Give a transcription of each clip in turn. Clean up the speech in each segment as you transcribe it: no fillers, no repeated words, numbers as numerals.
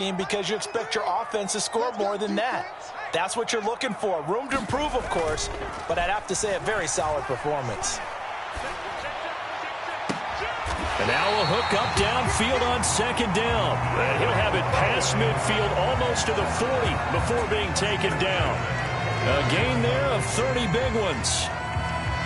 because you expect your offense to score more than that. That's what you're looking for. Room to improve, of course, but I'd have to say a very solid performance. And now a hook up downfield on second down. And he'll have it past midfield almost to the 40 before being taken down. A gain there of 30 big ones.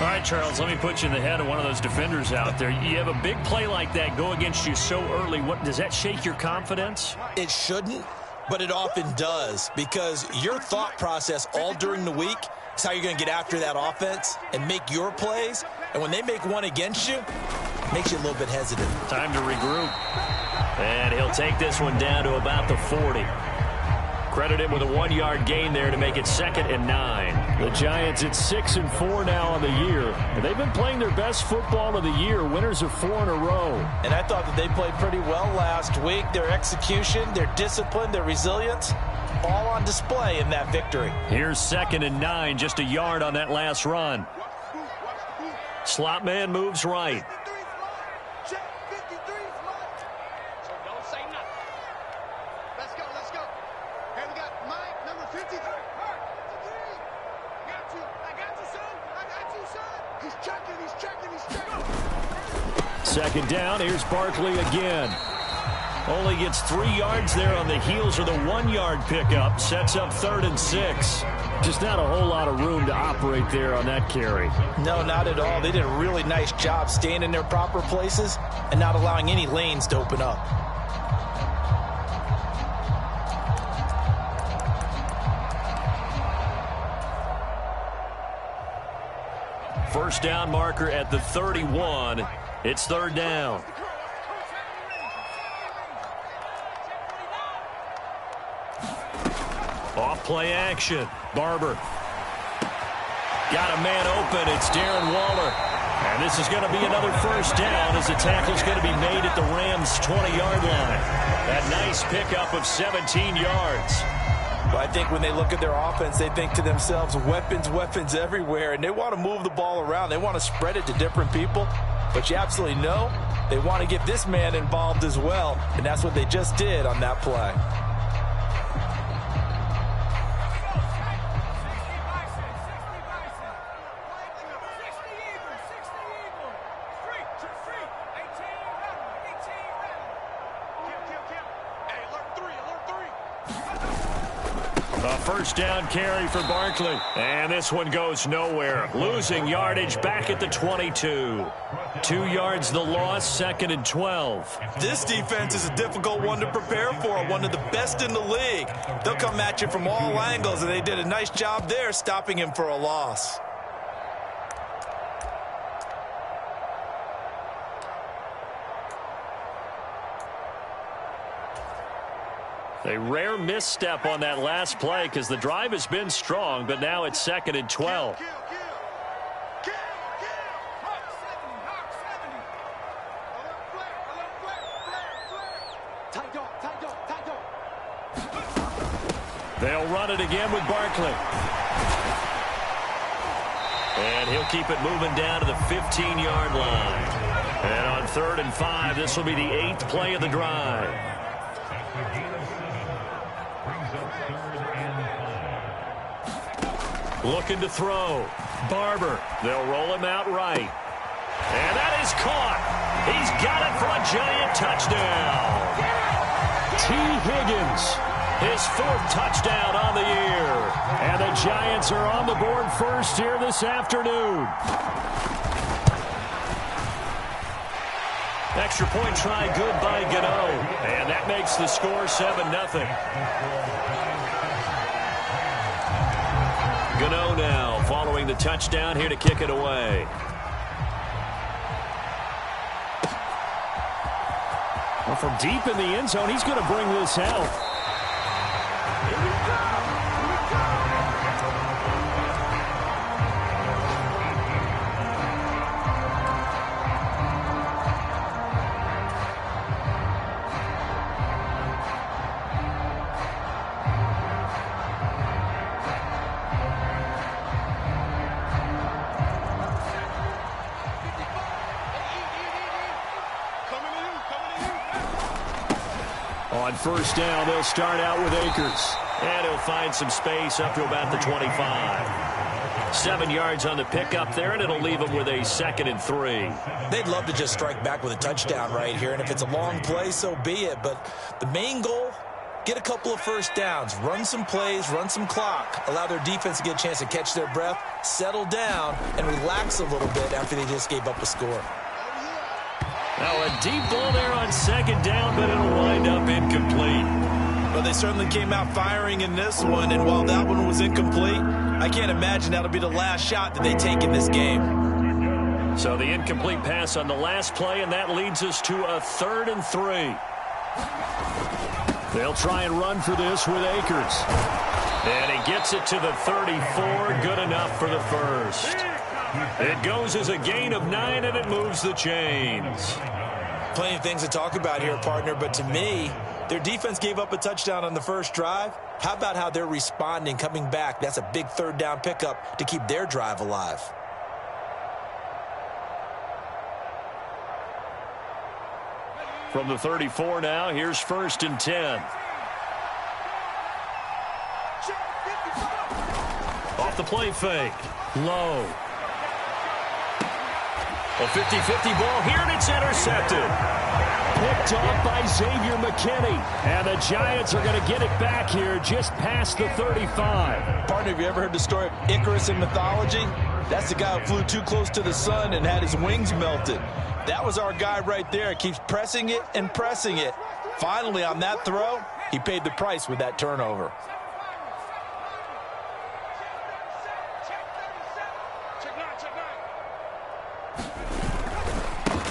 All right, Charles, let me put you in the head of one of those defenders out there. You have a big play like that go against you so early. Does that shake your confidence? It shouldn't, but it often does, because your thought process all during the week is how you're going to get after that offense and make your plays. And when they make one against you, it makes you a little bit hesitant. Time to regroup. And he'll take this one down to about the 40. Credit him with a 1-yard gain there to make it 2nd and 9. The Giants at 6-4 now on the year. And they've been playing their best football of the year. Winners of 4 in a row. And I thought that they played pretty well last week. Their execution, their discipline, their resilience, all on display in that victory. Here's 2nd and 9, just a yard on that last run. Slot man moves right. Second down, here's Barkley again. Only gets 3 yards there on the heels of the 1-yard pickup. Sets up 3rd and 6. Just not a whole lot of room to operate there on that carry. No, not at all. They did a really nice job staying in their proper places and not allowing any lanes to open up. First down marker at the 31. It's 3rd down. Off play action. Barber. Got a man open. It's Darren Waller. And this is going to be another first down as the tackle's going to be made at the Rams' 20-yard line. That nice pickup of 17 yards. Well, I think when they look at their offense, they think to themselves, weapons, weapons everywhere, and they want to move the ball around. They want to spread it to different people, but you absolutely know they want to get this man involved as well, and that's what they just did on that play. First down carry for Barkley. And this one goes nowhere. Losing yardage back at the 22. 2 yards the loss, 2nd and 12. This defense is a difficult one to prepare for, one of the best in the league. They'll come at you from all angles, and they did a nice job there stopping him for a loss. A rare misstep on that last play because the drive has been strong, but now it's 2nd and 12. They'll run it again with Barkley. And he'll keep it moving down to the 15-yard line. And on 3rd and 5, this will be the 8th play of the drive. Looking to throw. Barber. They'll roll him out right. And that is caught. He's got it for a Giant touchdown. T. Higgins, his 4th touchdown on the year. And the Giants are on the board first here this afternoon. Extra point try good by Gano. And that makes the score 7-0. Gano now following the touchdown here to kick it away. Well, from deep in the end zone, he's going to bring this out. On On first down, they'll start out with Akers. And he'll find some space up to about the 25. 7 yards on the pickup there, and it'll leave him with a 2nd and 3. They'd love to just strike back with a touchdown right here, and if it's a long play, so be it. But the main goal, get a couple of first downs, run some plays, run some clock, allow their defense to get a chance to catch their breath, settle down, and relax a little bit after they just gave up a score. Now a deep ball there on 2nd down, but it'll wind up incomplete. Well, they certainly came out firing in this one, and while that one was incomplete, I can't imagine that'll be the last shot that they take in this game. So the incomplete pass on the last play, and that leads us to a 3rd and 3. They'll try and run for this with Akers. And he gets it to the 34, good enough for the first. It goes as a gain of 9, and it moves the chains. Plenty of things to talk about here, partner, but to me, their defense gave up a touchdown on the first drive. How about how they're responding, coming back? That's a big 3rd down pickup to keep their drive alive. From the 34 now, here's 1st and 10. Off the play fake. Low. A 50-50 ball here, and it's intercepted. Picked off by Xavier McKinney. And the Giants are going to get it back here just past the 35. Partner, have you ever heard the story of Icarus in mythology? That's the guy who flew too close to the sun and had his wings melted. That was our guy right there. He keeps pressing it and pressing it. Finally, on that throw, he paid the price with that turnover.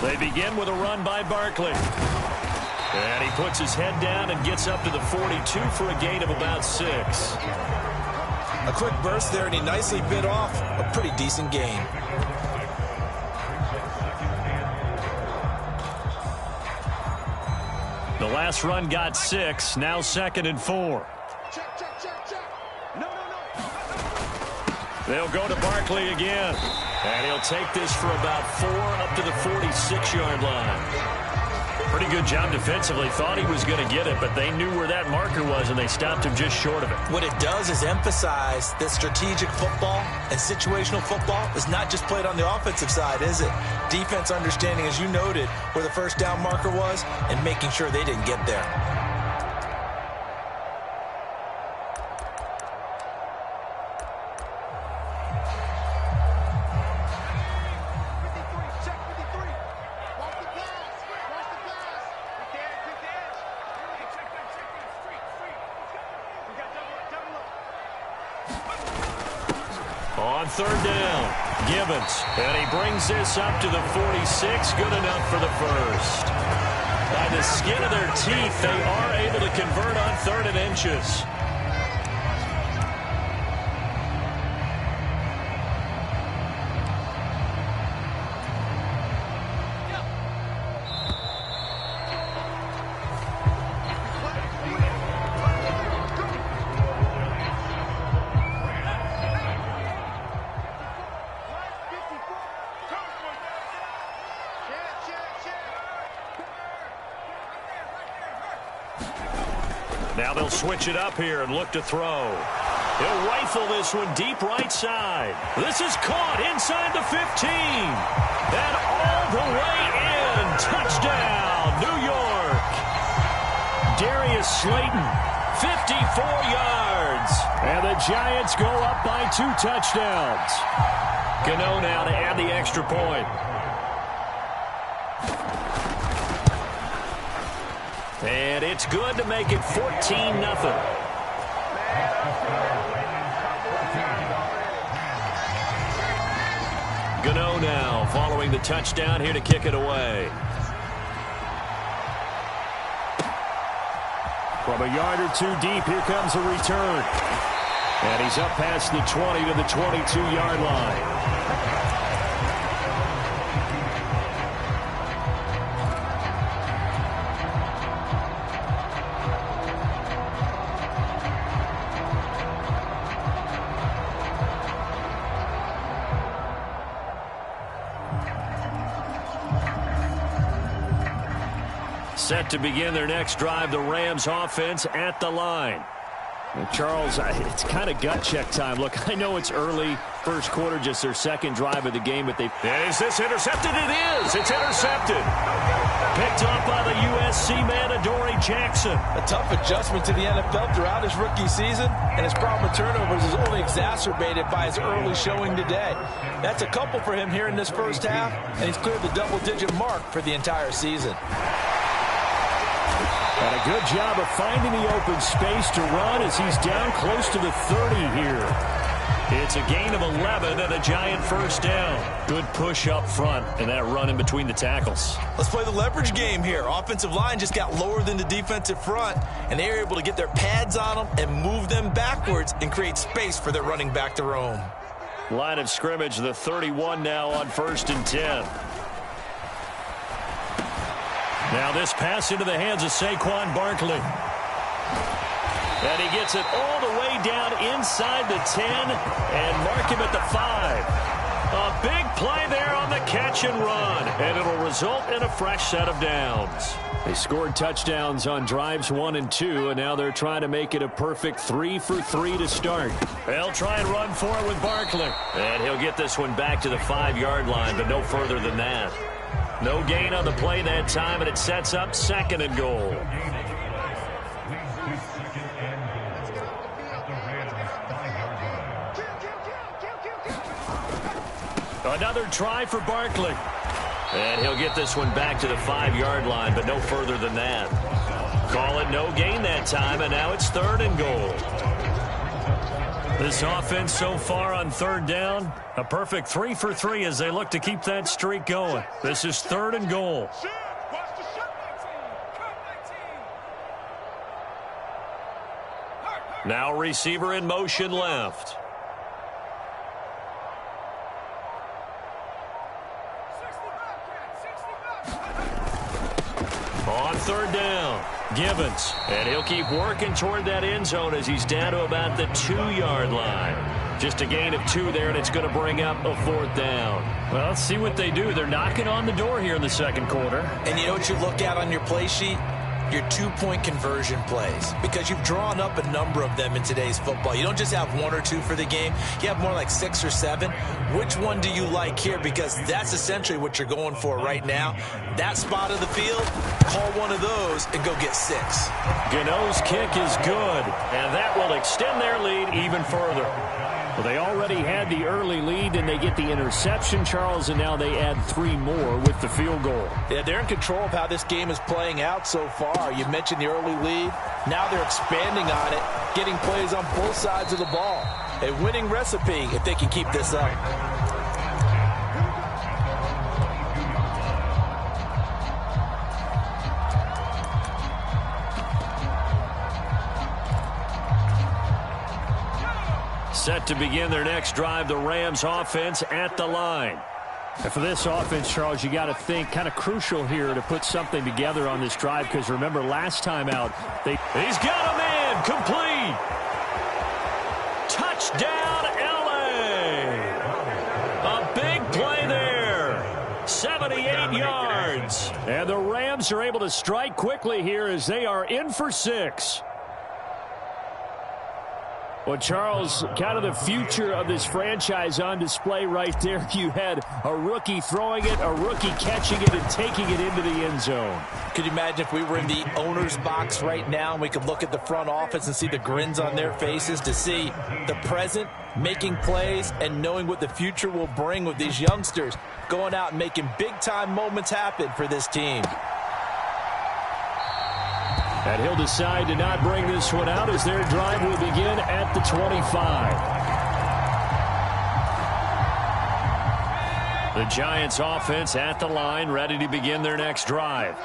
They begin with a run by Barkley. And he puts his head down and gets up to the 42 for a gain of about 6. A quick burst there, and he nicely bit off a pretty decent gain. The last run got 6, now 2nd and 4. They'll go to Barkley again. And he'll take this for about 4 up to the 46-yard line. Pretty good job defensively. Thought he was going to get it, but they knew where that marker was, and they stopped him just short of it. What it does is emphasize that strategic football and situational football is not just played on the offensive side, is it? Defense understanding, as you noted, where the first down marker was and making sure they didn't get there. On 3rd down, Gibbons. And he brings this up to the 46. Good enough for the first. By the skin of their teeth, they are able to convert on 3rd and inches. Now they'll switch it up here and look to throw. He'll rifle this one deep right side. This is caught inside the 15. And all the way in. Touchdown, New York. Darius Slayton, 54 yards. And the Giants go up by 2 touchdowns. Gano now to add the extra point. And it's good to make it 14-0. Gano now following the touchdown here to kick it away. From a yard or 2 deep, here comes a return. And he's up past the 20 to the 22-yard line. Set to begin their next drive, the Rams offense at the line. Well, Charles, it's kind of gut check time. Look, I know it's early, first quarter, just their second drive of the game, but Is this intercepted? It is. It's intercepted. Picked off by the USC man, Adoree Jackson. A tough adjustment to the NFL throughout his rookie season, and his problem with turnovers is only exacerbated by his early showing today. That's a couple for him here in this first half, and he's cleared the double-digit mark for the entire season. And a good job of finding the open space to run as he's down close to the 30 here. It's a gain of 11 and a giant first down. Good push up front and that run in between the tackles. Let's play the leverage game here. Offensive line just got lower than the defensive front, and they were able to get their pads on them and move them backwards and create space for their running back to roam. Line of scrimmage, the 31 now on 1st and 10. Now this pass into the hands of Saquon Barkley. And he gets it all the way down inside the 10 and mark him at the 5. A big play there on the catch and run. And it'll result in a fresh set of downs. They scored touchdowns on drives 1 and 2, and now they're trying to make it a perfect 3 for 3 to start. They'll try and run for it with Barkley. And he'll get this one back to the 5-yard line, but no further than that. No gain on the play that time, and it sets up 2nd and goal. Another try for Barkley. And he'll get this one back to the 5-yard line, but no further than that. Call it no gain that time, and now it's 3rd and goal. This offense so far on 3rd down, a perfect 3 for 3 as they look to keep that streak going. This is 3rd and goal. Now receiver in motion left. On 3rd down, Gibbons. And he'll keep working toward that end zone as he's down to about the 2-yard line. Just a gain of 2 there, and it's going to bring up a 4th down. Well, let's see what they do. They're knocking on the door here in the 2nd quarter. And you know what you look at on your play sheet? Your 2-point conversion plays, because you've drawn up a number of them in today's football. You don't just have 1 or 2 for the game. You have more like 6 or 7. Which one do you like here? Because that's essentially what you're going for right now. That spot of the field, call one of those and go get 6. Gano's kick is good, and that will extend their lead even further. Well, they already had the early lead, and they get the interception, Charles, and now they add 3 more with the field goal. Yeah, they're in control of how this game is playing out so far. You mentioned the early lead. Now they're expanding on it, getting plays on both sides of the ball. A winning recipe if they can keep this up. Set to begin their next drive, the Rams offense at the line. And for this offense, Charles, you got to think kind of crucial here to put something together on this drive, because remember last time out, he's got a man complete. Touchdown, LA. A big play there. 78 yards. And the Rams are able to strike quickly here as they are in for 6. Well, Charles, kind of the future of this franchise on display right there. You had a rookie throwing it, a rookie catching it, and taking it into the end zone. Could you imagine if we were in the owner's box right now and we could look at the front office and see the grins on their faces, to see the present making plays and knowing what the future will bring with these youngsters going out and making big-time moments happen for this team. And he'll decide to not bring this one out as their drive will begin at the 25. The Giants offense at the line, ready to begin their next drive.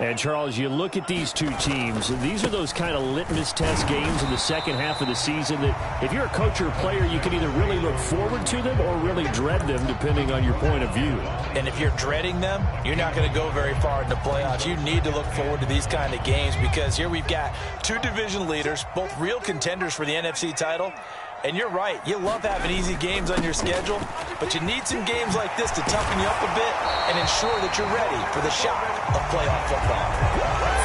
And, Charles, you look at these two teams, these are those kind of litmus test games in the second half of the season that if you're a coach or a player, you can either really look forward to them or really dread them, depending on your point of view. And if you're dreading them, you're not going to go very far in the playoffs. You need to look forward to these kind of games, because here we've got 2 division leaders, both real contenders for the NFC title. And you're right, you love having easy games on your schedule, but you need some games like this to toughen you up a bit and ensure that you're ready for the shock of playoff football.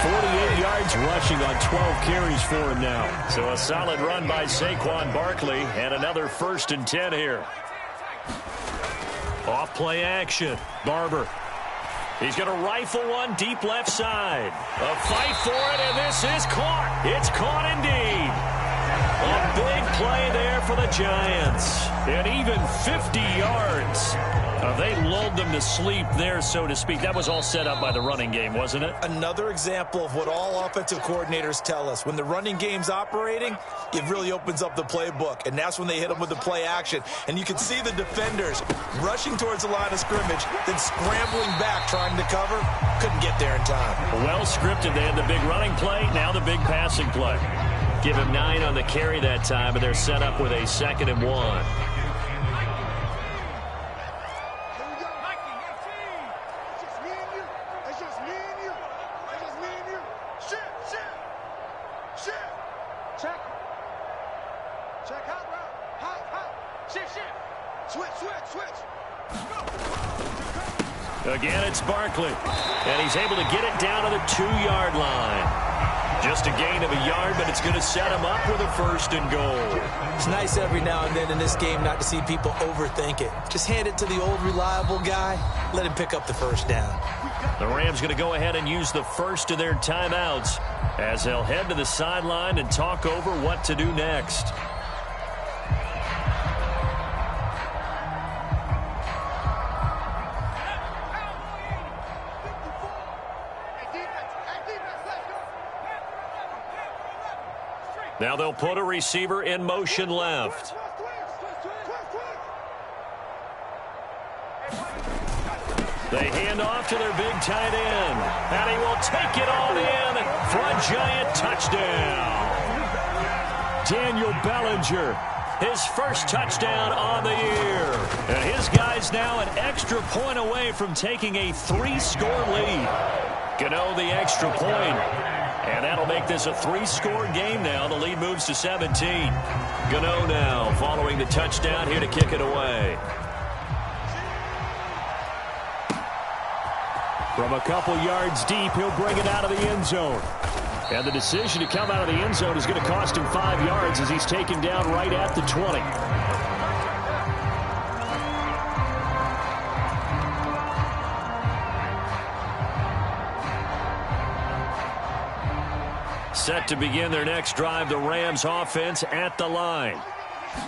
48 yards rushing on 12 carries for him now. So a solid run by Saquon Barkley, and another 1st and 10 here. Off play action. Barber. He's going to rifle one deep left side. A fight for it, and this is caught. It's caught indeed. A big play there for the Giants. And even 50 yards. They lulled them to sleep there, so to speak. That was all set up by the running game, wasn't it? Another example of what all offensive coordinators tell us. When the running game's operating, it really opens up the playbook. And that's when they hit them with the play action. And you can see the defenders rushing towards the line of scrimmage, then scrambling back, trying to cover. Couldn't get there in time. Well scripted. They had the big running play, now the big passing play. Give him 9 on the carry that time, and they're set up with a 2nd and 1. Again, it's Barkley, and he's able to get it down to the 2-yard line. Just a gain of a yard, but it's going to set him up with a 1st and goal. It's nice every now and then in this game not to see people overthink it. Just hand it to the old reliable guy, let him pick up the 1st down. The Rams going to go ahead and use the first of their timeouts as they'll head to the sideline and talk over what to do next. Now they'll put a receiver in motion left. They hand off to their big tight end. And he will take it all in for a Giant touchdown. Daniel Bellinger, his 1st touchdown on the year. And his guy's now an extra point away from taking a 3-score lead. Gano the extra point. And that'll make this a 3-score game now. The lead moves to 17. Gano now following the touchdown here to kick it away. From a couple yards deep, he'll bring it out of the end zone. And the decision to come out of the end zone is going to cost him 5 yards as he's taken down right at the 20. Set to begin their next drive, the Rams offense at the line.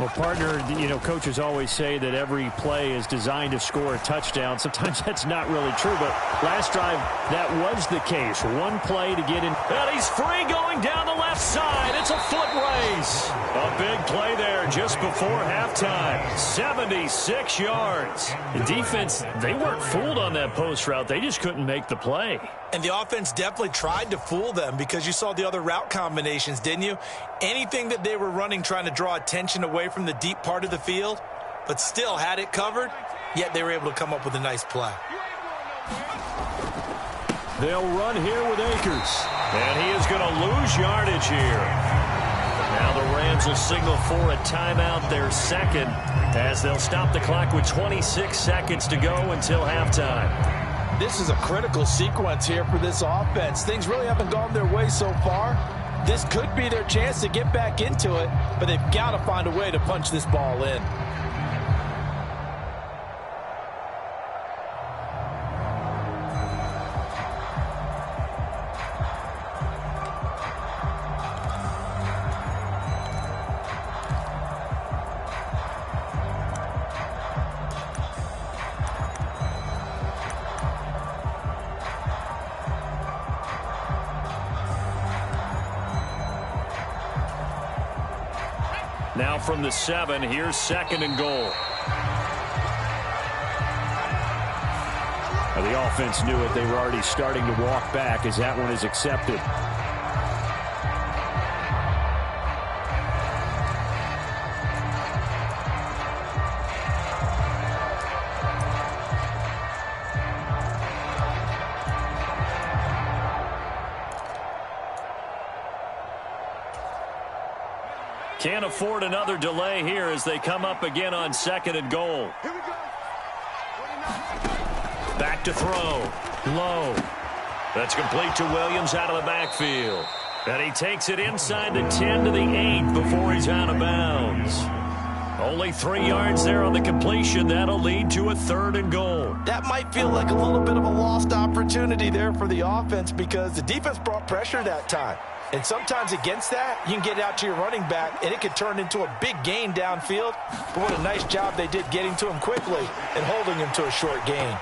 Well, partner, coaches always say that every play is designed to score a touchdown. Sometimes that's not really true, but last drive, that was the case. One play to get in. And he's free going down the left side. It's a foot race. A big play there just before halftime. 76 yards. The defense, they weren't fooled on that post route. They just couldn't make the play. And the offense definitely tried to fool them because you saw the other route combinations, didn't you? Anything that they were running trying to draw attention away from the deep part of the field, but still had it covered, yet they were able to come up with a nice play. They'll run here with Akers. And he is going to lose yardage here. Now the Rams will signal for a timeout, their 2nd, as they'll stop the clock with 26 seconds to go until halftime. This is a critical sequence here for this offense. Things really haven't gone their way so far. This could be their chance to get back into it, but they've got to find a way to punch this ball in. Now from the 7, here's 2nd and goal. Well, the offense knew it. They were already starting to walk back as that one is accepted. Can't afford another delay here as they come up again on 2nd and goal. Back to throw. Low. That's complete to Williams out of the backfield. And he takes it inside the 10 to the 8 before he's out of bounds. Only 3 yards there on the completion. That'll lead to a 3rd and goal. That might feel like a little bit of a lost opportunity there for the offense because the defense brought pressure that time. And sometimes against that, you can get out to your running back, and it could turn into a big gain downfield. But what a nice job they did getting to him quickly and holding him to a short gain.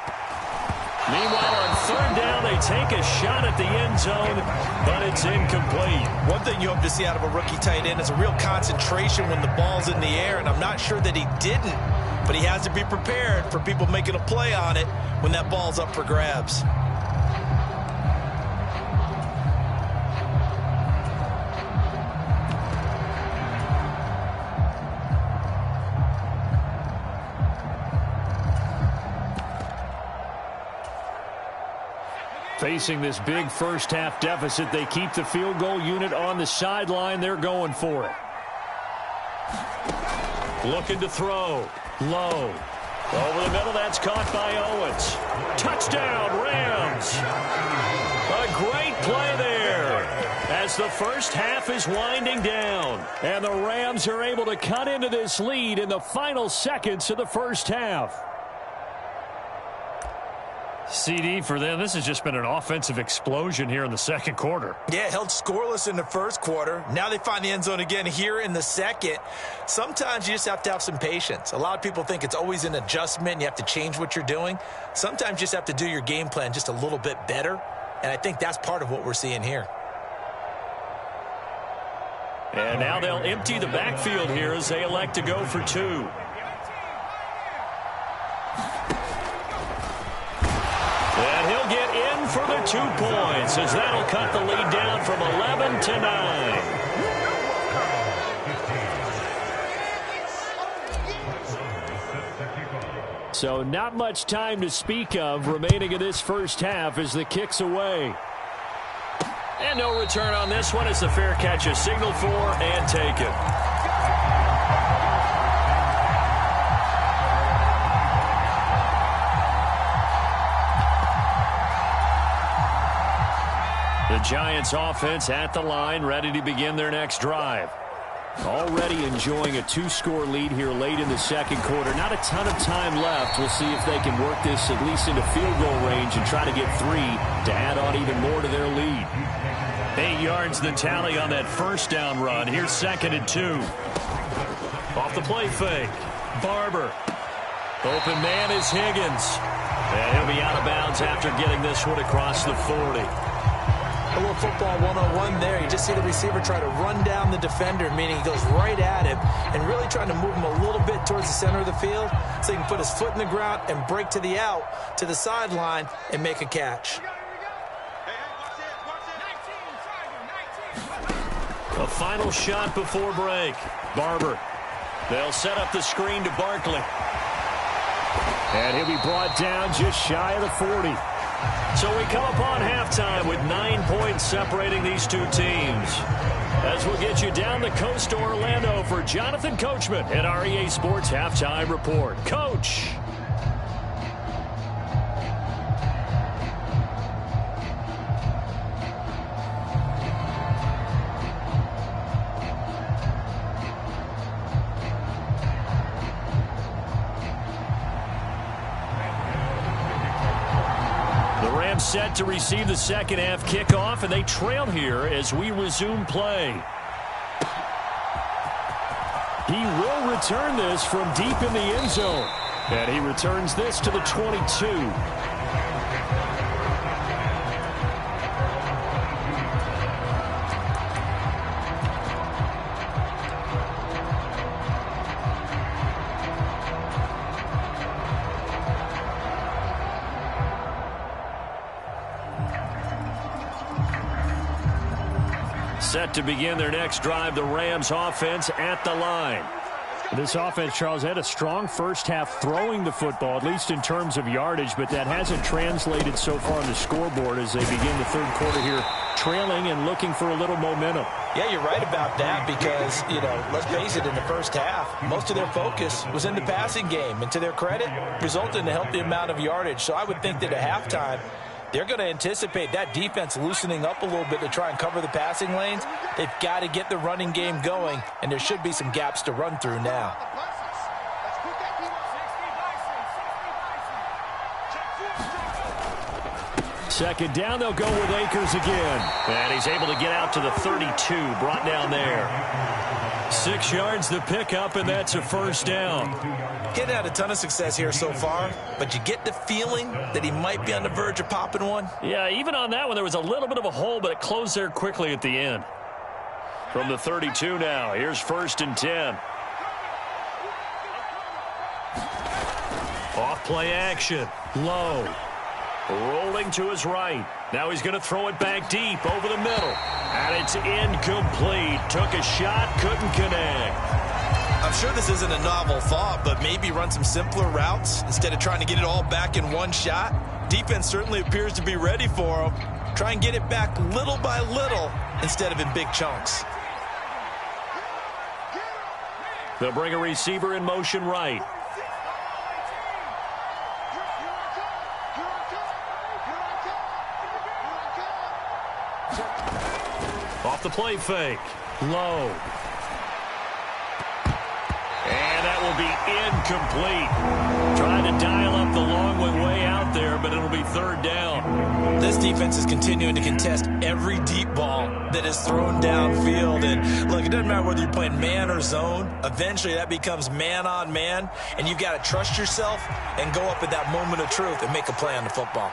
Meanwhile, on 3rd down, they take a shot at the end zone, but it's incomplete. One thing you hope to see out of a rookie tight end is a real concentration when the ball's in the air, and I'm not sure that he didn't, but he has to be prepared for people making a play on it when that ball's up for grabs. Facing this big first-half deficit, they keep the field goal unit on the sideline. They're going for it. Looking to throw. Low. Over the middle, that's caught by Owens. Touchdown, Rams. A great play there as the first half is winding down. And the Rams are able to cut into this lead in the final seconds of the first half. CD for them, this has just been an offensive explosion here in the second quarter. Yeah, held scoreless in the first quarter. Now they find the end zone again here in the second. Sometimes you just have to have some patience. A lot of people think it's always an adjustment. You have to change what you're doing. Sometimes you just have to do your game plan just a little bit better. And I think that's part of what we're seeing here. And now they'll empty the backfield here as they elect to go for 2. And he'll get in for the 2 points as that'll cut the lead down from 11 to 9. So not much time to speak of remaining in this first half as the kick's away. And no return on this one as the fair catch is signaled for and taken. The Giants offense at the line, ready to begin their next drive. Already enjoying a 2-score lead here late in the second quarter. Not a ton of time left. We'll see if they can work this at least into field goal range and try to get 3 to add on even more to their lead. 8 yards the tally on that first down run. Here's 2nd and 2. Off the play fake. Barber. Open man is Higgins. And he'll be out of bounds after getting this one across the 40. A little football 101 there. You just see the receiver try to run down the defender, meaning he goes right at him and really trying to move him a little bit towards the center of the field so he can put his foot in the ground and break to the out, to the sideline, and make a catch. A final shot before break. Barber. They'll set up the screen to Barkley. And he'll be brought down just shy of the 40. So we come upon halftime with 9 points separating these two teams. As we'll get you down the coast to Orlando for Jonathan Coachman at our EA Sports Halftime Report. Coach. Set to receive the second half kickoff, and they trail here as we resume play. He will return this from deep in the end zone. And he returns this to the 22. Set to begin their next drive, the Rams offense at the line. This offense, Charles, had a strong first half throwing the football, at least in terms of yardage, but that hasn't translated so far on the scoreboard as they begin the third quarter here, trailing and looking for a little momentum. Yeah, you're right about that because, let's face it, in the first half, most of their focus was in the passing game. And to their credit, resulted in a healthy amount of yardage. So I would think that at halftime, They're going to anticipate that defense loosening up a little bit to try and cover the passing lanes. They've got to get the running game going, and there should be some gaps to run through now. Second down, they'll go with Akers again. And he's able to get out to the 32, brought down there. 6 yards the pickup, and that's a first down. Getting had a ton of success here so far, but you get the feeling that he might be on the verge of popping one. Yeah, even on that one, there was a little bit of a hole, but it closed there quickly at the end. From the 32 now, here's 1st and 10. Off play action, low. Rolling to his right. Now he's going to throw it back deep over the middle. And it's incomplete. Took a shot, couldn't connect. I'm sure this isn't a novel thought, but maybe run some simpler routes instead of trying to get it all back in one shot. Defense certainly appears to be ready for him. Try and get it back little by little instead of in big chunks. They'll bring a receiver in motion right. Off the play fake. Low. And that will be incomplete. Trying to dial up the long way out there, but it'll be 3rd down. This defense is continuing to contest every deep ball that is thrown downfield. And look, it doesn't matter whether you're playing man or zone. Eventually that becomes man on man, and you've got to trust yourself and go up at that moment of truth and make a play on the football.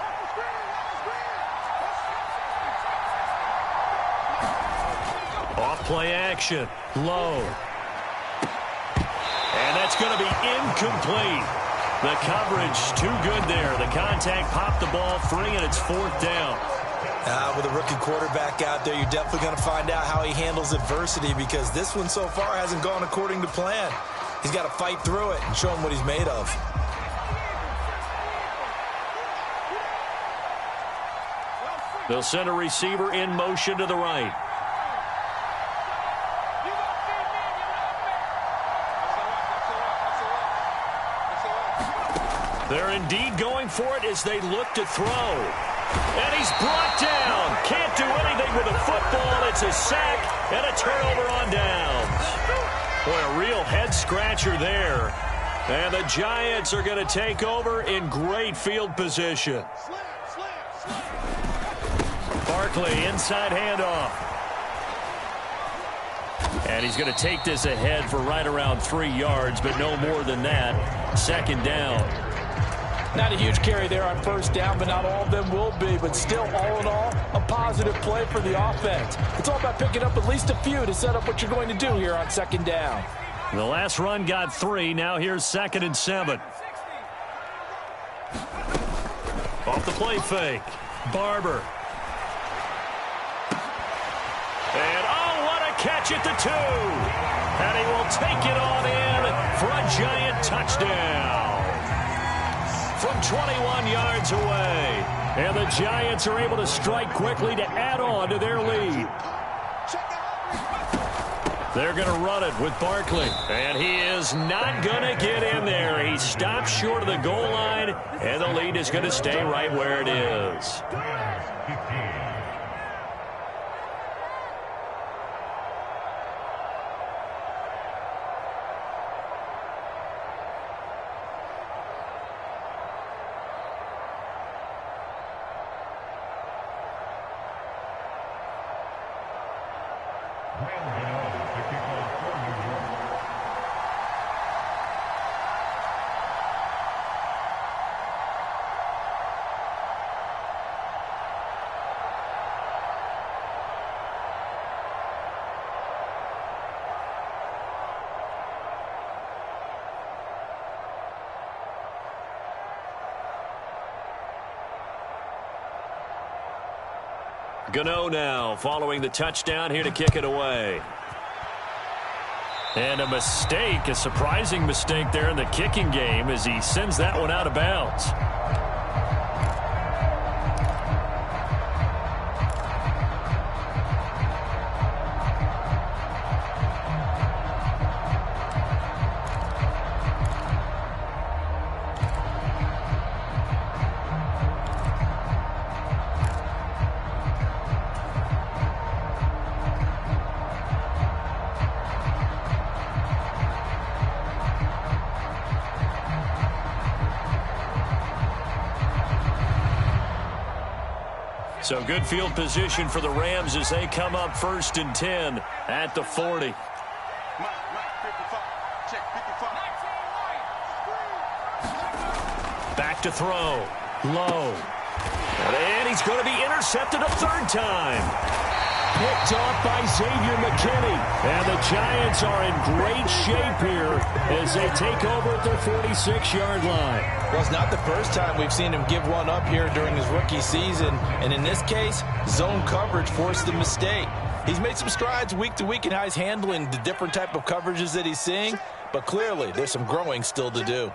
Play action, low. And that's going to be incomplete. The coverage too good there. The contact popped the ball free, and it's 4th down. With a rookie quarterback out there, you're definitely going to find out how he handles adversity, because this one so far hasn't gone according to plan. He's got to fight through it and show him what he's made of. They'll send a receiver in motion to the right. They're indeed going for it as they look to throw. And he's brought down. Can't do anything with the football. It's a sack and a turnover on downs. Boy, a real head-scratcher there. And the Giants are going to take over in great field position. Barkley, inside handoff. And he's going to take this ahead for right around 3 yards, but no more than that. 2nd down. Not a huge carry there on 1st down, but not all of them will be. But still, all in all, a positive play for the offense. It's all about picking up at least a few to set up what you're going to do here on 2nd down. The last run got 3. Now here's 2nd and 7. Off the play fake. Barber. And, oh, what a catch at the 2. And he will take it on in for a Giant touchdown. From 21 yards away. And the Giants are able to strike quickly to add on to their lead. They're going to run it with Barkley. And he is not going to get in there. He stops short of the goal line, and the lead is going to stay right where it is. Gano now following the touchdown here to kick it away. And a mistake, a surprising mistake there in the kicking game as he sends that one out of bounds. So good field position for the Rams as they come up 1st and 10 at the 40. Back to throw. Low. And he's going to be intercepted a 3rd time. Picked off by Xavier McKinney. And the Giants are in great shape here as they take over at their 46-yard line. Well, it's not the first time we've seen him give one up here during his rookie season. And in this case, zone coverage forced the mistake. He's made some strides week to week in how he's handling the different type of coverages that he's seeing. But clearly, there's some growing still to do.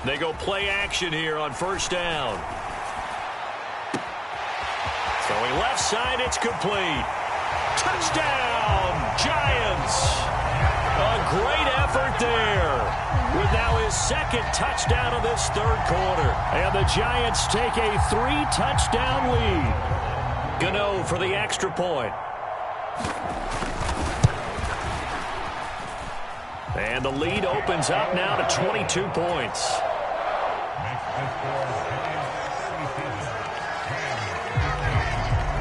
They go play action here on 1st down. Throwing left side, it's complete. Touchdown, Giants. A great effort there with now his 2nd touchdown of this 3rd quarter. And the Giants take a 3-touchdown lead. Gano for the extra point. And the lead opens up now to 22 points.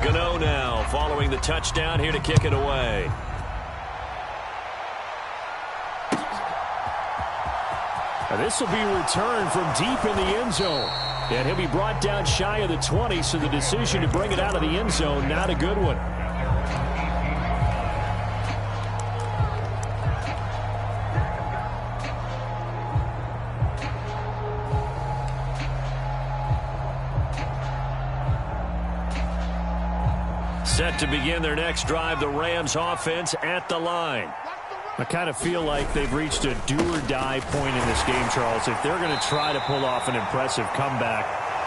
Gano now following the touchdown here to kick it away. Now this will be returned from deep in the end zone. And he'll be brought down shy of the 20, so the decision to bring it out of the end zone, not a good one. Set to begin their next drive, the Rams offense at the line. I kind of feel like they've reached a do-or-die point in this game, Charles. If they're going to try to pull off an impressive comeback,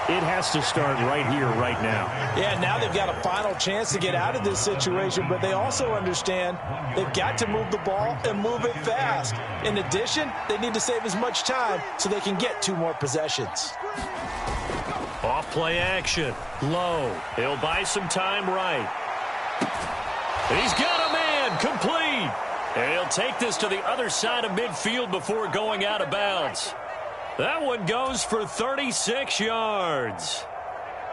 it has to start right here, right now. Yeah, now they've got a final chance to get out of this situation, but they also understand they've got to move the ball and move it fast. In addition, they need to save as much time so they can get 2 more possessions. Off play action. Low. He'll buy some time right. He's got a man. Complete. And he'll take this to the other side of midfield before going out of bounds. That one goes for 36 yards.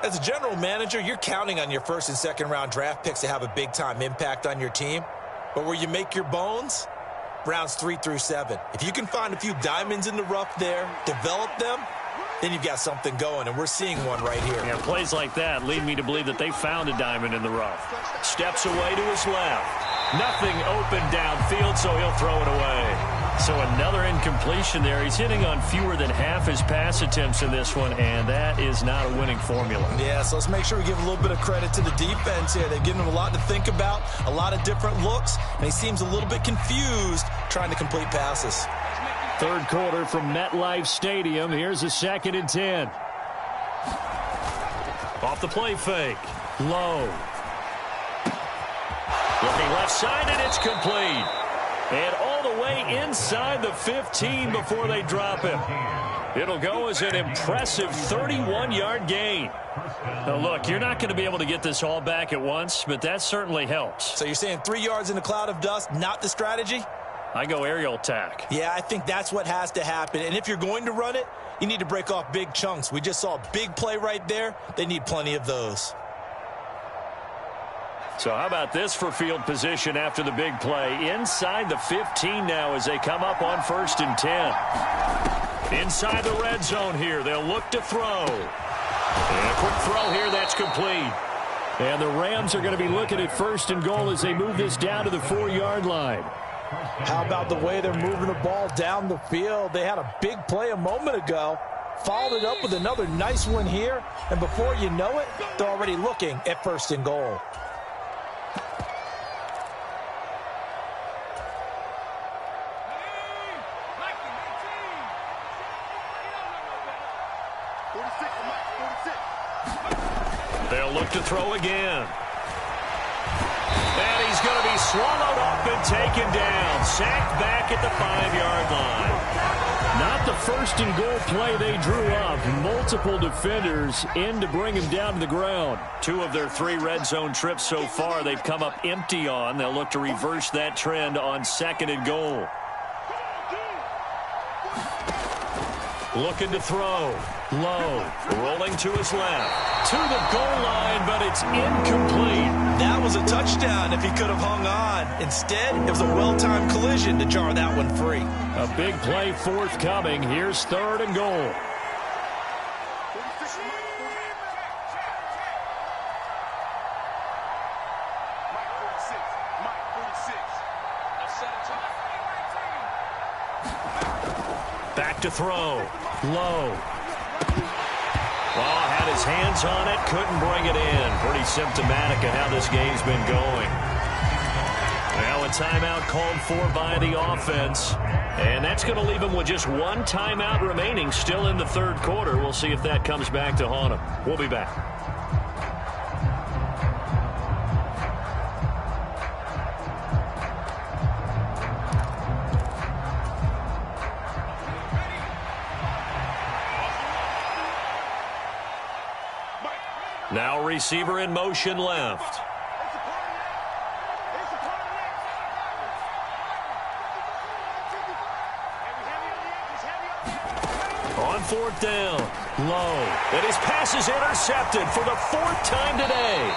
As a general manager, you're counting on your 1st and 2nd round draft picks to have a big-time impact on your team. But where you make your bones, rounds 3 through 7. If you can find a few diamonds in the rough there, develop them, then you've got something going, and we're seeing one right here. Yeah, plays like that lead me to believe that they found a diamond in the rough. Steps away to his left. Nothing open downfield, so he'll throw it away. So another incompletion there. He's hitting on fewer than half his pass attempts in this one, and that is not a winning formula. Yeah, so let's make sure we give a little bit of credit to the defense here. They've given him a lot to think about, a lot of different looks, and he seems a little bit confused trying to complete passes. 3rd quarter from MetLife Stadium. Here's a 2nd and 10. Off the play fake. Low. Looking left side, and it's complete. And all the way inside the 15 before they drop him. It'll go as an impressive 31-yard gain. Now, look, you're not going to be able to get this all back at once, but that certainly helps. So you're saying 3 yards in a cloud of dust, not the strategy? I go aerial attack. Yeah, I think that's what has to happen. And if you're going to run it, you need to break off big chunks. We just saw a big play right there. They need plenty of those. So how about this for field position after the big play? Inside the 15 now as they come up on 1st and 10. Inside the red zone here. They'll look to throw. And a quick throw here. That's complete. And the Rams are going to be looking at 1st and goal as they move this down to the 4-yard line. How about the way they're moving the ball down the field? They had a big play a moment ago, followed it up with another nice one here, and before you know it, they're already looking at 1st and goal. They'll look to throw again. And he's going to be swallowed up and taken down. Sacked back at the 5-yard line. Not the 1st and goal play they drew up. Multiple defenders in to bring him down to the ground. 2 of their 3 red zone trips so far they've come up empty on. They'll look to reverse that trend on 2nd and goal. Looking to throw. Low, rolling to his left, to the goal line, but it's incomplete. That was a touchdown if he could have hung on. Instead, it was a well-timed collision to jar that one free. A big play forthcoming. Here's 3rd and goal. Back to throw. Low. Well, had his hands on it, couldn't bring it in. Pretty symptomatic of how this game's been going. Now a timeout called for by the offense. And that's going to leave him with just one timeout remaining still in the 3rd quarter. We'll see if that comes back to haunt him. We'll be back. Now receiver in motion left. On 4th down. Low. And his pass is intercepted for the 4th time today.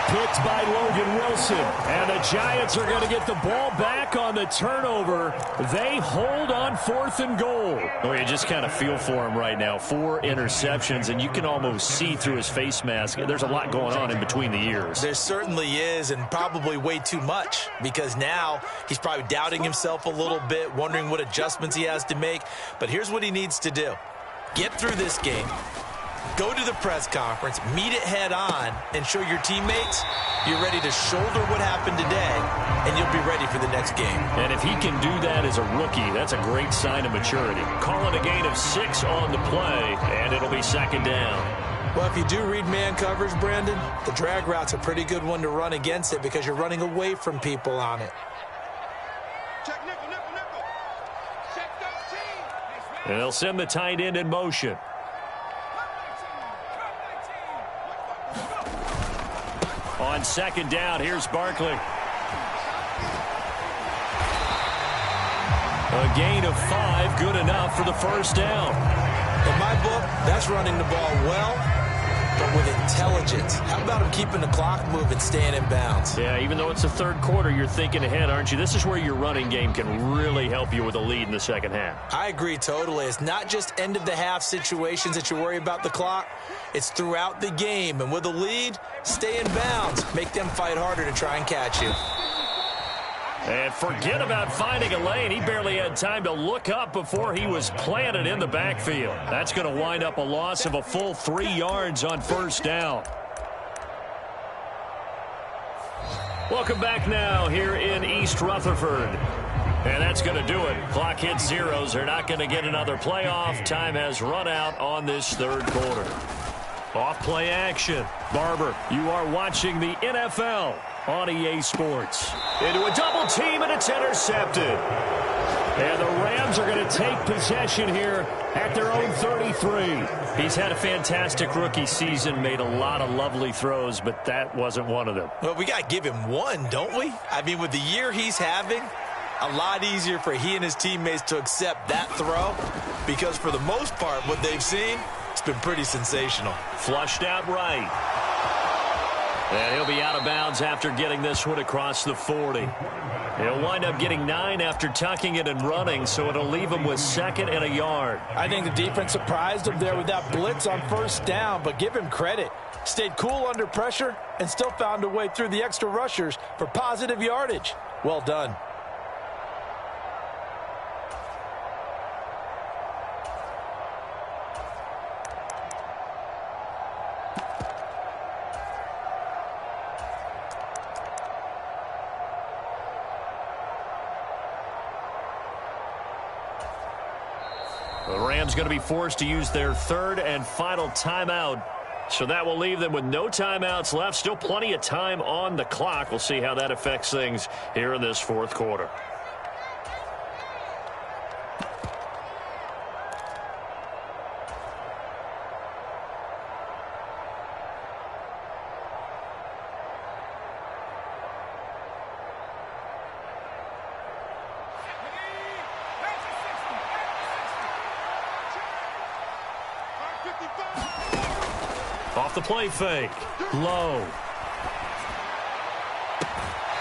Picked by Logan Wilson. And the Giants are going to get the ball back on the turnover. They hold on 4th and goal. Oh, you just kind of feel for him right now. 4 interceptions, and you can almost see through his face mask. There's a lot going on in between the ears. There certainly is, and probably way too much, because now he's probably doubting himself a little bit, wondering what adjustments he has to make. But here's what he needs to do. Get through this game. Go to the press conference, meet it head on, and show your teammates you're ready to shoulder what happened today, and you'll be ready for the next game. And if he can do that as a rookie, that's a great sign of maturity. Call it a gain of 6 on the play, and it'll be 2nd down. Well, if you do read man coverage, Brandon, the drag route's a pretty good one to run against it because you're running away from people on it. Check nickel, nickel, nickel. Check 13. And they'll send the tight end in motion. On 2nd down, here's Barkley. A gain of 5, good enough for the 1st down. In my book, that's running the ball well, but with intelligence. How about him keeping the clock moving, staying in bounds? Yeah, even though it's the 3rd quarter, you're thinking ahead, aren't you? This is where your running game can really help you with a lead in the 2nd half. I agree totally. It's not just end-of-the-half situations that you worry about the clock. It's throughout the game. And with a lead, stay in bounds. Make them fight harder to try and catch you. And forget about finding a lane. He barely had time to look up before he was planted in the backfield. That's going to wind up a loss of a full 3 yards on 1st down. Welcome back now here in East Rutherford. And that's going to do it. Clock hits zeros. They're not going to get another playoff. Time has run out on this 3rd quarter. Off play action. Barber, you are watching the NFL on EA Sports. Into a double team, and it's intercepted. And the Rams are going to take possession here at their own 33. He's had a fantastic rookie season, made a lot of lovely throws, but that wasn't one of them. Well, we got to give him one, don't we? I mean, with the year he's having, a lot easier for he and his teammates to accept that throw, because for the most part, what they've seen, it's been pretty sensational. Flushed out right. And he'll be out of bounds after getting this one across the 40. He'll wind up getting 9 after tucking it and running, so it'll leave him with 2nd and a yard. I think the defense surprised him there with that blitz on 1st down, but give him credit. Stayed cool under pressure and still found a way through the extra rushers for positive yardage. Well done. The Rams going to be forced to use their 3rd and final timeout. So that will leave them with no timeouts left. Still plenty of time on the clock. We'll see how that affects things here in this 4th quarter. the play fake. Low.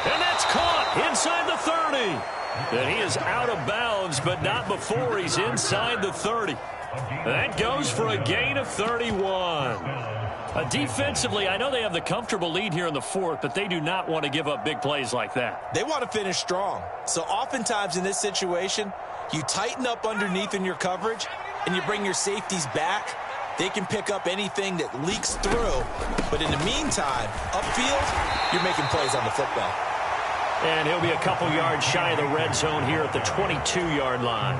And that's caught inside the 30. And he is out of bounds, but not before he's inside the 30. That goes for a gain of 31. Defensively, I know they have the comfortable lead here in the fourth, but they do not want to give up big plays like that. They want to finish strong. So oftentimes in this situation, you tighten up underneath in your coverage, and you bring your safeties back. They can pick up anything that leaks through. But in the meantime, upfield, you're making plays on the football. And he'll be a couple yards shy of the red zone here at the 22-yard line.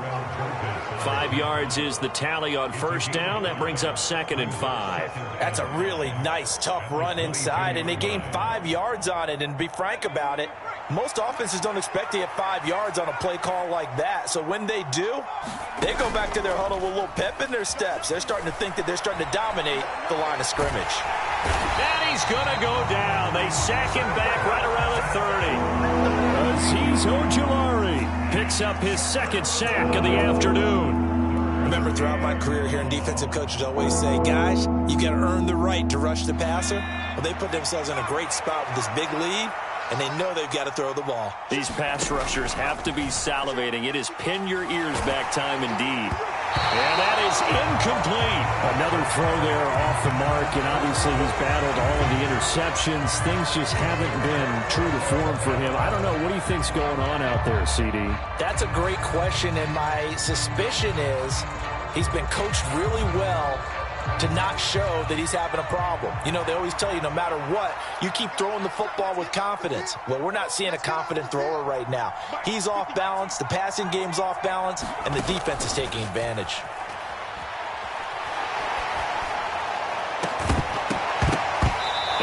5 yards is the tally on first down. That brings up 2nd and 5. That's a really nice, tough run inside, and they gained 5 yards on it. And to be frank about it, most offenses don't expect to get 5 yards on a play call like that. So when they do, they go back to their huddle with a little pep in their steps. They're starting to think that they're starting to dominate the line of scrimmage. And he's going to go down. They sack him back right around the 30. Azeez Ojulari picks up his 2nd sack of the afternoon. Remember, throughout my career here in defensive coaches always say, guys, you got to earn the right to rush the passer. Well, they put themselves in a great spot with this big lead, and they know they've got to throw the ball. These pass rushers have to be salivating. It is pin your ears back time indeed. And that is incomplete. Another throw there off the mark, and obviously he's battled all of the interceptions. Things just haven't been true to form for him. I don't know. What do you think's going on out there, CD? That's a great question, and my suspicion is he's been coached really well to not show that he's having a problem. You know, they always tell you no matter what, you keep throwing the football with confidence. Well, we're not seeing a confident thrower right now. He's off balance, the passing game's off balance, and the defense is taking advantage.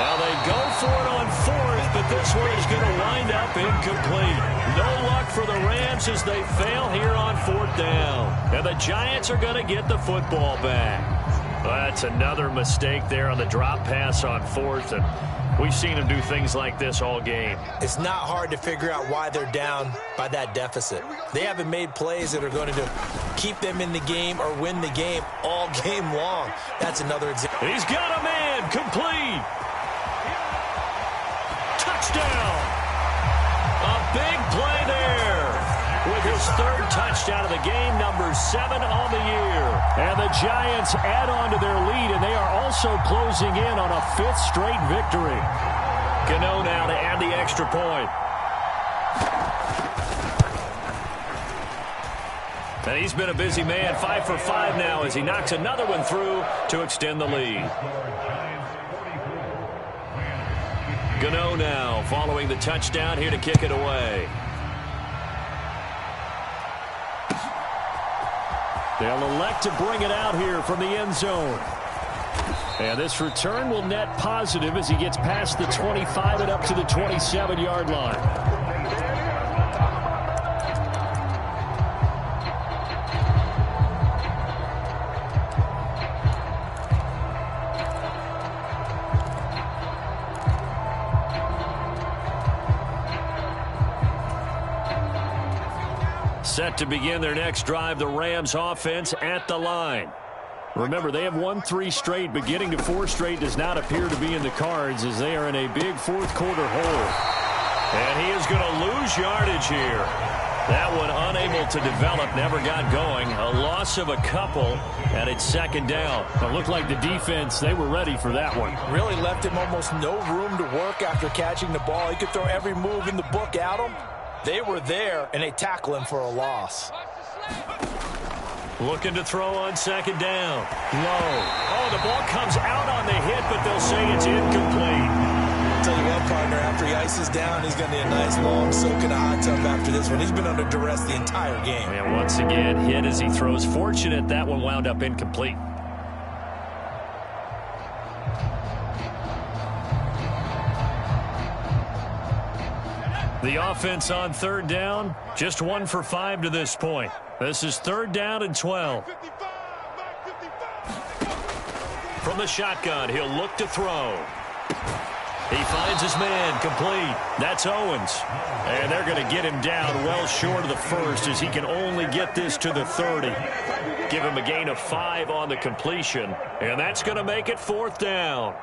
Now they go for it on 4th, but this one is going to wind up incomplete. No luck for the Rams as they fail here on 4th down. And the Giants are going to get the football back. That's another mistake there on the drop pass on 4th, and we've seen him do things like this all game. It's not hard to figure out why they're down by that deficit. They haven't made plays that are going to keep them in the game or win the game all game long. That's another example. He's got a man, complete. Touchdown. A big play there with his 3rd touchdown of the game, number 7 on the year. And the Giants add on to their lead, and they are also closing in on a 5th straight victory. Gano now to add the extra point. And he's been a busy man, 5 for 5 now as he knocks another one through to extend the lead. Gano now following the touchdown here to kick it away. They'll elect to bring it out here from the end zone. And this return will net positive as he gets past the 25 and up to the 27-yard line. Set to begin their next drive, the Rams offense at the line. Remember, they have won 3 straight, but getting to 4 straight does not appear to be in the cards as they are in a big 4th quarter hole. And he is going to lose yardage here. That one unable to develop, never got going. A loss of a couple, and it's 2nd down. It looked like the defense, they were ready for that one. Really left him almost no room to work after catching the ball. He could throw every move in the book at him. They were there, and they tackle him for a loss. Looking to throw on 2nd down. Low. Oh, the ball comes out on the hit, but they'll say it's incomplete. Tell you what, partner, after he ices down, he's going to need a nice long soak in a hot tub after this one. He's been under duress the entire game. And once again, hit as he throws. Fortunate that one wound up incomplete. The offense on 3rd down, just 1 for 5 to this point. This is 3rd down and 12. From the shotgun, he'll look to throw. He finds his man, complete. That's Owens. And they're going to get him down well short of the first as he can only get this to the 30. Give him a gain of 5 on the completion, and that's going to make it 4th down.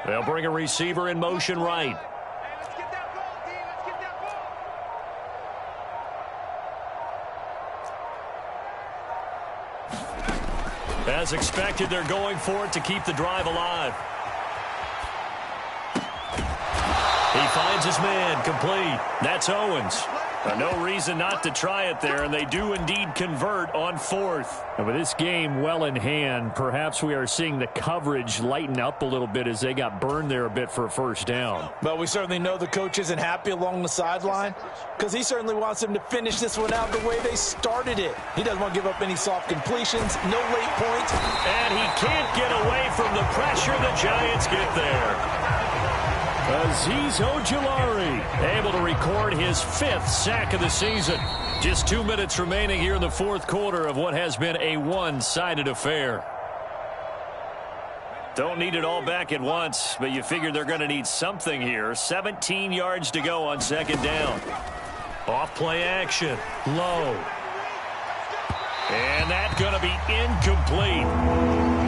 They'll bring a receiver in motion right. As expected, they're going for it to keep the drive alive. He finds his man, complete. That's Owens. No reason not to try it there, and they do indeed convert on 4th. And with this game well in hand, perhaps we are seeing the coverage lighten up a little bit as they got burned there a bit for a first down. But we certainly know the coach isn't happy along the sideline because he certainly wants them to finish this one out the way they started it. He doesn't want to give up any soft completions, no late points. And he can't get away from the pressure. The Giants get there. Azeez Ojulari able to record his 5th sack of the season. Just 2 minutes remaining here in the 4th quarter of what has been a one-sided affair. Don't need it all back at once, but you figure they're going to need something here. 17 yards to go on 2nd down. Off play action. Low. And that's going to be incomplete.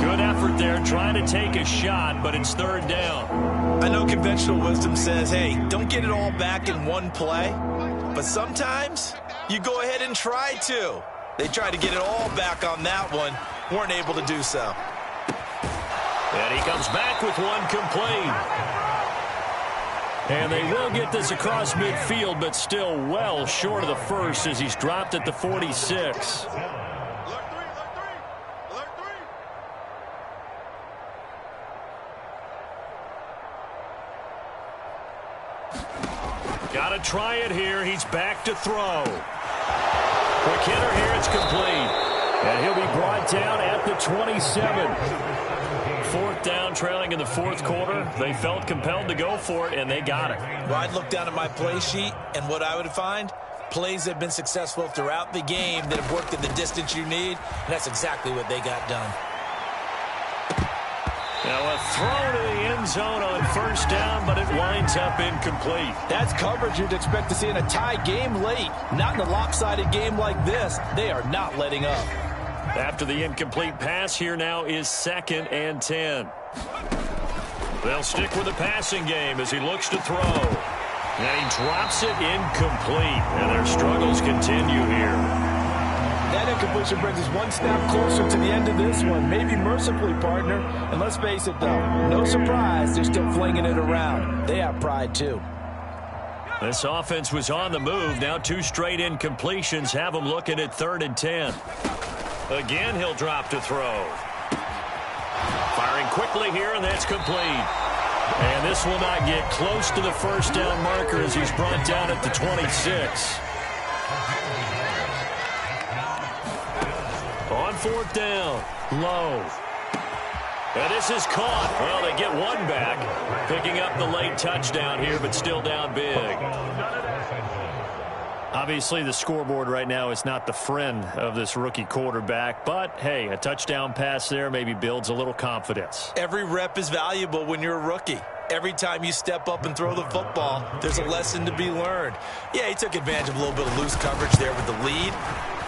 Good effort there trying to take a shot, but it's 3rd down. I know conventional wisdom says, hey, don't get it all back in one play. But sometimes you go ahead and try to. They tried to get it all back on that one. Weren't able to do so. And he comes back with one complete. And they will get this across midfield, but still well short of the first as he's dropped at the 46. Got to try it here. He's back to throw. Quick hitter here. It's complete. And he'll be brought down at the 27. 4th down, trailing in the 4th quarter. They felt compelled to go for it, and they got it. Well, I'd look down at my play sheet, and what I would find, plays that have been successful throughout the game that have worked at the distance you need, and that's exactly what they got done. Now a throw to the end zone on 1st down, but it winds up incomplete. That's coverage you'd expect to see in a tie game late. Not in a lopsided game like this. They are not letting up. After the incomplete pass, here now is 2nd and 10. They'll stick with the passing game as he looks to throw. And he drops it incomplete. And their struggles continue here. That incompletion brings us one step closer to the end of this one. Maybe mercifully, partner. And let's face it, though, no surprise, they're still flinging it around. They have pride, too. This offense was on the move. Now 2 straight incompletions have them looking at 3rd and 10. Again, he'll drop to throw. Firing quickly here, and that's complete. And this will not get close to the 1st down marker as he's brought down at the 26. On 4th down, Low. And this is caught. Well, they get one back. Picking up the late touchdown here, but still down big. Obviously, the scoreboard right now is not the friend of this rookie quarterback. But, hey, a touchdown pass there maybe builds a little confidence. Every rep is valuable when you're a rookie. Every time you step up and throw the football, there's a lesson to be learned. Yeah, he took advantage of a little bit of loose coverage there with the lead.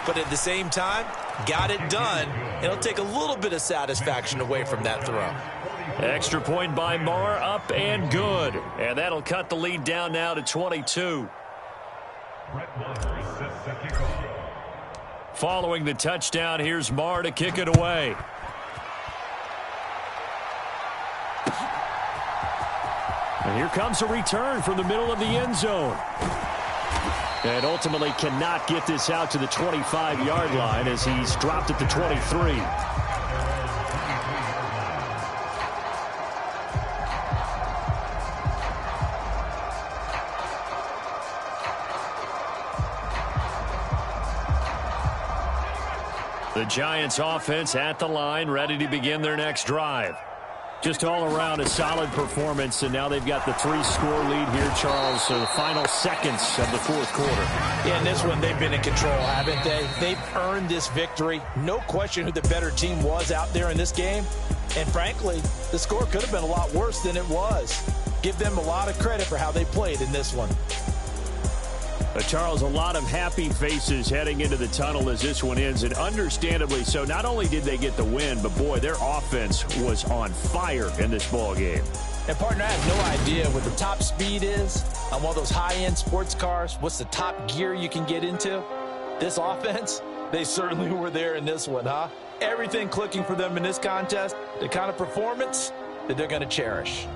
But at the same time, got it done. It'll take a little bit of satisfaction away from that throw. Extra point by Marr, up and good. And that'll cut the lead down now to 22. Following the touchdown, here's Marr to kick it away. And here comes a return from the middle of the end zone. And ultimately cannot get this out to the 25-yard line as he's dropped at the 23. The Giants offense at the line, ready to begin their next drive. Just all around a solid performance, and now they've got the 3-score lead here, Charles. So the final seconds of the fourth quarter. Yeah, in this one, they've been in control, haven't they? They've earned this victory. No question who the better team was out there in this game. And frankly, the score could have been a lot worse than it was. Give them a lot of credit for how they played in this one. Charles, a lot of happy faces heading into the tunnel as this one ends, and understandably so. Not only did they get the win, but boy, their offense was on fire in this ball game. And partner, I have no idea what the top speed is on one of those high-end sports cars. What's the top gear you can get into? This offense, they certainly were there in this one, huh? Everything clicking for them in this contest, the kind of performance that they're going to cherish.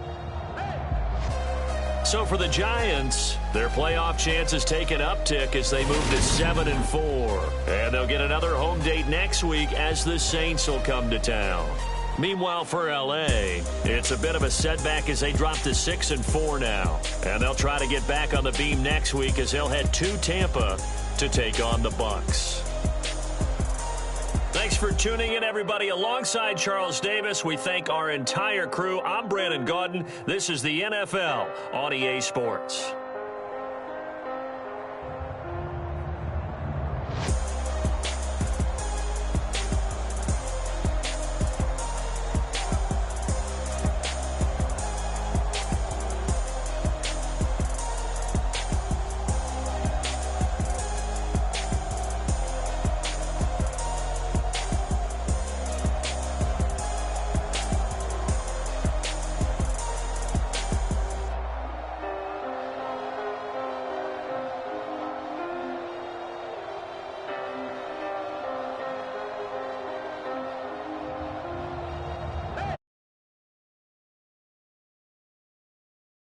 So for the Giants, their playoff chances take an uptick as they move to 7-4. And they'll get another home date next week as the Saints will come to town. Meanwhile, for L.A., it's a bit of a setback as they drop to 6-4 now. And they'll try to get back on the beam next week as they'll head to Tampa to take on the Bucs. Thanks for tuning in, everybody. Alongside Charles Davis, we thank our entire crew. I'm Brandon Gaudin. This is the NFL on EA Sports.